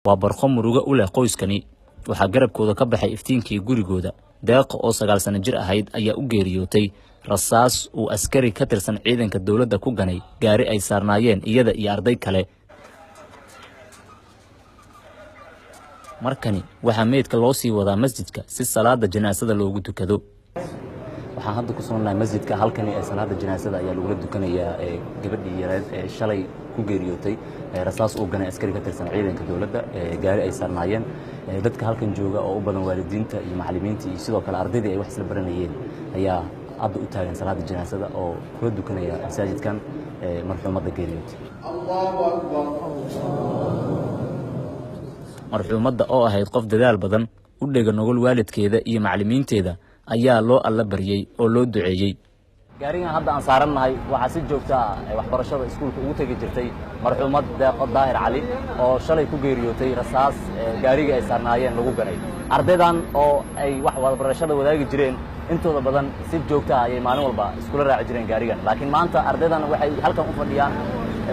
waa barqo muruga u leh qoyskani. waxaa garabkooda ka baxay iftiinkii gurigooda. deeq oo 9 sano jir ahayd ayaa u geeriyootay rasaas uu askari ka tirsan ciidanka dawladda ku ganay gaari ay saarnaayeen iyada iyo arday kale. markani waxaa meydka loo sii wadaa masjidka si salaada janaasada loogu tukado. waxaan hadda ku soo nahay masjidka halkani ee salaada janaasada ayaa lagu dukanayaa gabadhii yareed ee shalay ku geeriyootay rasaas uu ganay askari ka tirsan ciidanka dawladda gaari ay saarnaayeen. dadka halkan jooga oo u badan waalidiinta iyo macallimiinta iyo sidoo kale ardaydii ay wax isla baranayeen ayaa hadda u taagan salaada janaasada oo kula dukanaya masaajidkan marxuumadda geeriyootay. marxuumadda oo ahayd qof dadaal badan u dhega nogol waalidkeeda iyo macallimiinteeda ayaa loo alla baryay oo loo duceeyay. gaarigan hadda aan saarannahay waxaa si joogto ah waxbarashada iskuulka ugu tagi jirtay marxuumad Deeqo Daahir Cali oo shalay ku geeriyootay rasaas gaariga ay saarnaayeen lagu ganay. ardaydan oo ay wax waxbarashada wadaagi jireen intooda badan si joogto ah ayay maalin walba iskula raaci jireen gaarigan. laakiin maanta ardaydan waxay halkan u fadhiyaan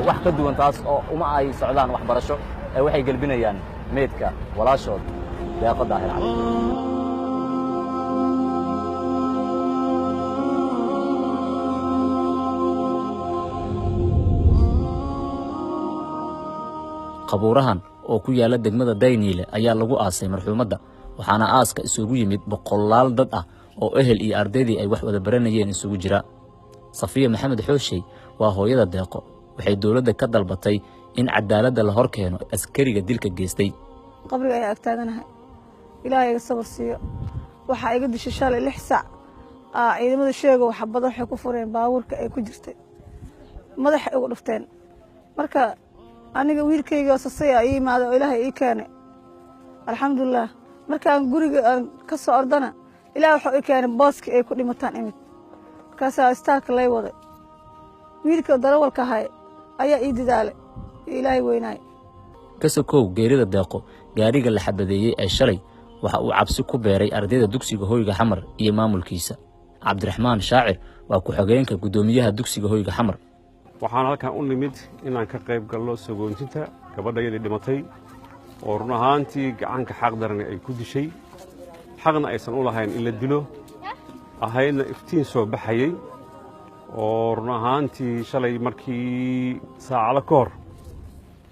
wax ka duwan taas oo uma ay socdaan waxbarasho waxay galbinayaan meedka walaashood Deeqo Daahir Cali. qabuurahan oo ku yaala degmada Dayniile ayaa lagu aasay marxuumadda waxaana aaska isugu yimid boqolaal dad ah oo ehel iyo ardaydii ay wax wada baranayeen isugu jira. Safiya Maxamed Xooshey waa hooyada Deeqo waxay dawladda ka dalbatay in cadaaladda la hor keeno askariga dilka geystay. qabriga ay agtaaganahay ilaahay iga sabar siiyo waxa iga dishay shalay 6 saac ciidamada sheego waxa badan waxay ku fureen baabuurka ay ku jirtay madaxa ugu dhufteen. marka aniga wiilkayga sasay ay imaado ilaahay ii keenay alxamdulillah. markaan guriga ka soo ordana ilaahay wuxuu ii keenay booski ay ku dhimataan imid markaas istaarka lay waday. wiilka darawalka ahay ayaa ii dadaalay ilaahay weynaay. kasokow geerida Deeqo gaariga la xabadeeyay ee shalay waxa uu cabsi ku beeray ardayda dugsiga hoyga Xamar iyo maamulkiisa. Cabdiraxmaan Shaacir waa ku xogeenka gudoomiyaha dugsiga hoyga Xamar. waxaan halkan u nimid inaan ka qayb galno sagoontinta gabadhayadii dhimatay oo run ahaantii gacanka xaq daran ay ku dishay xaqna aysan u lahayn in la dilo ahayna iftiin soo baxayay oo run ahaantii shalay markii saacado ka hor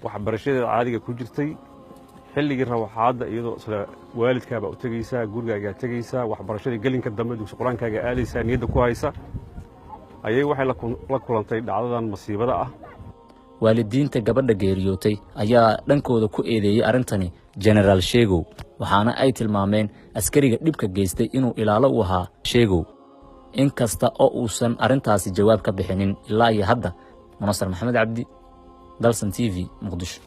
waxbarashadeeda caadiga ku jirtay xilligii rawaxaadda iyadoo isla waalidkaaba u tegaysaa gurigaagaa tegaysaa waxbarashadii gelinka dambe dugsi qur-aankaaga aadaysaa niyadda ku haysa ayay waxay la kulantay dhacdadan masiibada ah. waalidiinta gabadha geeriyootay ayaa dhankooda ku eedeeyay arintani General Sheegow waxaana ay tilmaameen askariga dhibka geystay inuu ilaalo u ahaa Sheegow inkasta oo uusan arintaasi jawaab ka bixinin ilaa iyo hadda. Munasar Maxamed Cabdi, Dalsan TV, Muqdisho.